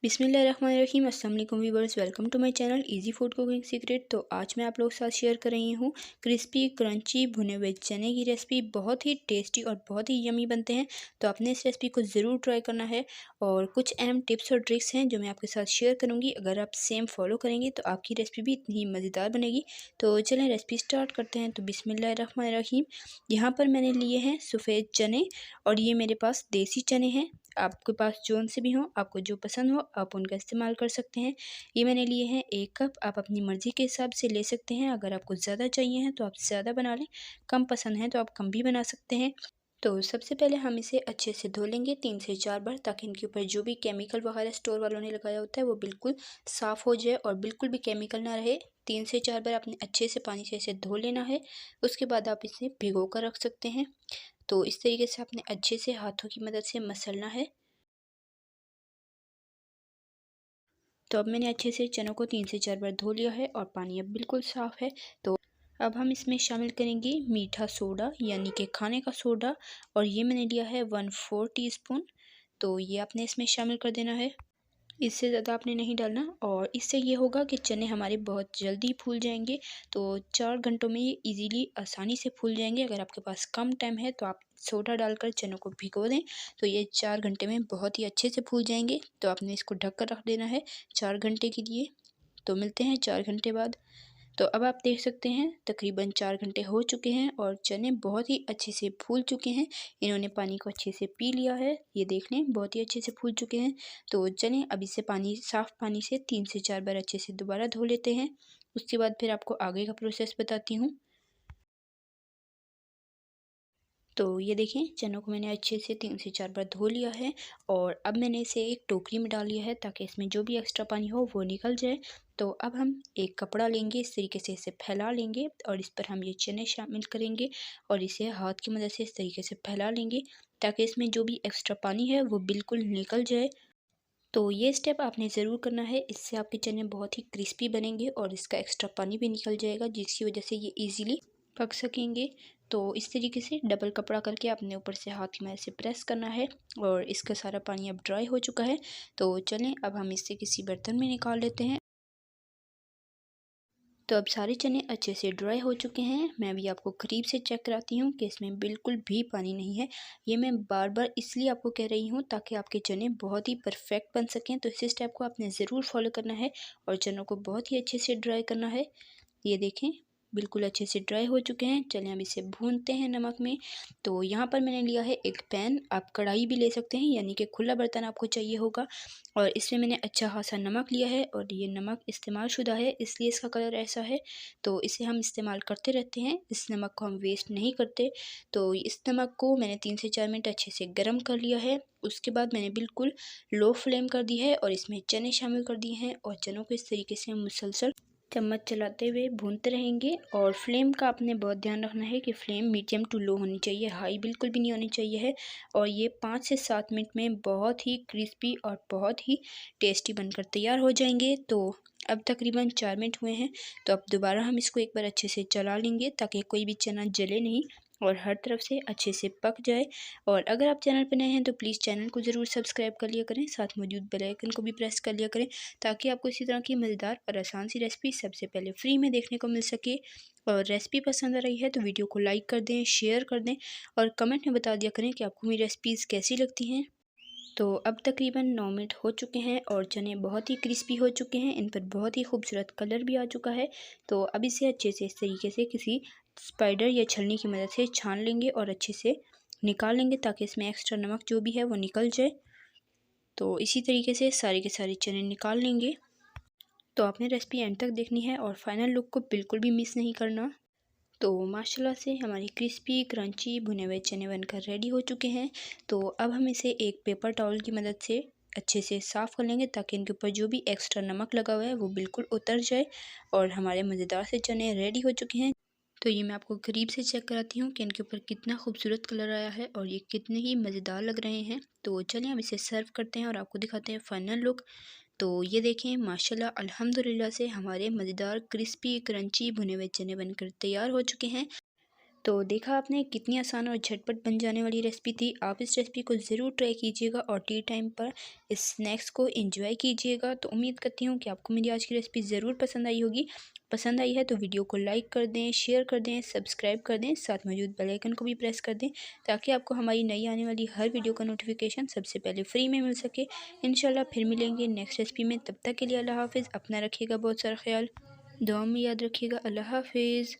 बिस्मिल्लाहिर्रहमानिर्रहीम। अस्सलाम वालेकुम viewers, welcome to my channel easy food cooking secret. तो आज मैं आप लोगों के साथ शेयर कर रही हूँ क्रिस्पी क्रंची भुने हुए चने की रेसिपी। बहुत ही टेस्टी और बहुत ही यमी बनते हैं, तो आपने इस रेसिपी को ज़रूर ट्राई करना है। और कुछ अहम टिप्स और ट्रिक्स हैं जो मैं आपके साथ शेयर करूँगी। अगर आप सेम फॉलो करेंगे तो आपकी रेसिपी भी इतनी ही मज़ेदार बनेगी। तो चलें रेसिपी स्टार्ट करते हैं। तो बिस्मिल्लाहिर्रहमानिर्रहीम। यहाँ पर मैंने लिए हैं सफ़ेद चने और ये मेरे पास देसी चने हैं। आपके पास जौन से भी हों, आपको जो पसंद हो आप उनका इस्तेमाल कर सकते हैं। ये मैंने लिए हैं 1 कप। आप अपनी मर्ज़ी के हिसाब से ले सकते हैं। अगर आपको ज़्यादा चाहिए हैं तो आप ज़्यादा बना लें, कम पसंद है तो आप कम भी बना सकते हैं। तो सबसे पहले हम इसे अच्छे से धो लेंगे 3 से 4 बार, ताकि इनके ऊपर जो भी केमिकल वगैरह स्टोर वालों ने लगाया होता है वो बिल्कुल साफ़ हो जाए और बिल्कुल भी केमिकल ना रहे। 3 से 4 बार आपने अच्छे से पानी से इसे धो लेना है। उसके बाद आप इसे भिगो कर रख सकते हैं। तो इस तरीके से आपने अच्छे से हाथों की मदद से मसलना है। तो अब मैंने अच्छे से चनों को 3 से 4 बार धो लिया है और पानी अब बिल्कुल साफ़ है। तो अब हम इसमें शामिल करेंगे मीठा सोडा, यानी कि खाने का सोडा, और ये मैंने लिया है 1/4 टीस्पून। तो ये आपने इसमें शामिल कर देना है। इससे ज़्यादा आपने नहीं डालना, और इससे ये होगा कि चने हमारे बहुत जल्दी फूल जाएंगे। तो 4 घंटों में ये इजीली आसानी से फूल जाएंगे। अगर आपके पास कम टाइम है तो आप सोडा डालकर चनों को भिगो दें, तो ये 4 घंटे में बहुत ही अच्छे से फूल जाएंगे। तो आपने इसको ढक कर रख देना है 4 घंटे के लिए। तो मिलते हैं 4 घंटे बाद। तो अब आप देख सकते हैं तकरीबन 4 घंटे हो चुके हैं और चने बहुत ही अच्छे से फूल चुके हैं। इन्होंने पानी को अच्छे से पी लिया है, ये देख लें बहुत ही अच्छे से फूल चुके हैं। तो चलें अब इसे साफ़ पानी से 3 से 4 बार अच्छे से दोबारा धो लेते हैं। उसके बाद फिर आपको आगे का प्रोसेस बताती हूँ। तो ये देखें चनों को मैंने अच्छे से 3 से 4 बार धो लिया है और अब मैंने इसे एक टोकरी में डाल लिया है, ताकि इसमें जो भी एक्स्ट्रा पानी हो वो निकल जाए। तो अब हम एक कपड़ा लेंगे, इस तरीके से इसे फैला लेंगे और इस पर हम ये चने शामिल करेंगे और इसे हाथ की मदद से इस तरीके से फैला लेंगे, ताकि इसमें जो भी एक्स्ट्रा पानी है वो बिल्कुल निकल जाए। तो ये स्टेप आपने ज़रूर करना है, इससे आपके चने बहुत ही क्रिस्पी बनेंगे और इसका एक्स्ट्रा पानी भी निकल जाएगा, जिसकी वजह से ये ईज़िली पक सकेंगे। तो इस तरीके से डबल कपड़ा करके अपने ऊपर से हाथ की मदद से प्रेस करना है और इसका सारा पानी अब ड्राई हो चुका है। तो चलें अब हम इसे किसी बर्तन में निकाल लेते हैं। तो अब सारे चने अच्छे से ड्राई हो चुके हैं। मैं अभी आपको करीब से चेक कराती हूँ कि इसमें बिल्कुल भी पानी नहीं है। ये मैं बार बार इसलिए आपको कह रही हूँ ताकि आपके चने बहुत ही परफेक्ट बन सकें। तो इस स्टेप को आपने ज़रूर फॉलो करना है और चनों को बहुत ही अच्छे से ड्राई करना है। ये देखें बिल्कुल अच्छे से ड्राई हो चुके हैं। चलिए हम इसे भूनते हैं नमक में। तो यहाँ पर मैंने लिया है एक पैन, आप कढ़ाई भी ले सकते हैं, यानी कि खुला बर्तन आपको चाहिए होगा। और इसमें मैंने अच्छा खासा नमक लिया है और ये नमक इस्तेमाल शुदा है, इसलिए इसका कलर ऐसा है। तो इसे हम इस्तेमाल करते रहते हैं, इस नमक को हम वेस्ट नहीं करते। तो इस नमक को मैंने 3 से 4 मिनट अच्छे से गर्म कर लिया है। उसके बाद मैंने बिल्कुल लो फ्लेम कर दी है और इसमें चने शामिल कर दिए हैं और चनों को इस तरीके से मुसलसल चम्मच चलाते हुए भूनते रहेंगे। और फ्लेम का आपने बहुत ध्यान रखना है कि फ्लेम मीडियम टू लो होनी चाहिए, हाई बिल्कुल भी नहीं होनी चाहिए है। और ये 5 से 7 मिनट में बहुत ही क्रिस्पी और बहुत ही टेस्टी बनकर तैयार हो जाएंगे। तो अब तकरीबन 4 मिनट हुए हैं, तो अब दोबारा हम इसको एक बार अच्छे से चला लेंगे, ताकि कोई भी चना जले नहीं और हर तरफ से अच्छे से पक जाए। और अगर आप चैनल पर नए हैं तो प्लीज़ चैनल को ज़रूर सब्सक्राइब कर लिया करें, साथ मौजूद बेल आइकन को भी प्रेस कर लिया करें, ताकि आपको इसी तरह की मज़ेदार और आसान सी रेसिपी सबसे पहले फ्री में देखने को मिल सके। और रेसिपी पसंद आ रही है तो वीडियो को लाइक कर दें, शेयर कर दें और कमेंट में बता दिया करें कि आपको मेरी रेसिपीज़ कैसी लगती हैं। तो अब तकरीबन 9 मिनट हो चुके हैं और चने बहुत ही क्रिस्पी हो चुके हैं, इन पर बहुत ही खूबसूरत कलर भी आ चुका है। तो अब इसे अच्छे से इस तरीके से किसी स्पाइडर या छलनी की मदद से छान लेंगे और अच्छे से निकाल लेंगे, ताकि इसमें एक्स्ट्रा नमक जो भी है वो निकल जाए। तो इसी तरीके से सारे के सारे चने निकाल लेंगे। तो आपने रेसिपी एंड तक देखनी है और फाइनल लुक को बिल्कुल भी मिस नहीं करना। तो माशाल्लाह से हमारी क्रिस्पी क्रंची भुने हुए चने बनकर रेडी हो चुके हैं। तो अब हम इसे एक पेपर टॉवल की मदद से अच्छे से साफ़ कर लेंगे, ताकि इनके ऊपर जो भी एक्स्ट्रा नमक लगा हुआ है वो बिल्कुल उतर जाए। और हमारे मज़ेदार से चने रेडी हो चुके हैं। तो ये मैं आपको करीब से चेक कराती हूँ कि इनके ऊपर कितना खूबसूरत कलर आया है और ये कितने ही मज़ेदार लग रहे हैं। तो चलिए हम इसे सर्व करते हैं और आपको दिखाते हैं फ़ाइनल लुक। तो ये देखें माशाल्लाह अल्हम्दुलिल्लाह से हमारे मज़ेदार क्रिस्पी क्रंची भुने हुए चने बनकर तैयार हो चुके हैं। तो देखा आपने कितनी आसान और झटपट बन जाने वाली रेसिपी थी। आप इस रेसिपी को ज़रूर ट्राई कीजिएगा और टी टाइम पर इस स्नैक्स को एंजॉय कीजिएगा। तो उम्मीद करती हूँ कि आपको मेरी आज की रेसिपी ज़रूर पसंद आई होगी। पसंद आई है तो वीडियो को लाइक कर दें, शेयर कर दें, सब्सक्राइब कर दें, साथ मौजूद बेल आइकन को भी प्रेस कर दें ताकि आपको हमारी नई आने वाली हर वीडियो का नोटिफिकेशन सबसे पहले फ्री में मिल सके। इंशाल्लाह फिर मिलेंगे नेक्स्ट रेसिपी में। तब तक के लिए अल्लाह हाफ़िज़। अपना रखिएगा बहुत सारा ख्याल, दुआ में याद रखिएगा। अल्लाह हाफ़िज़।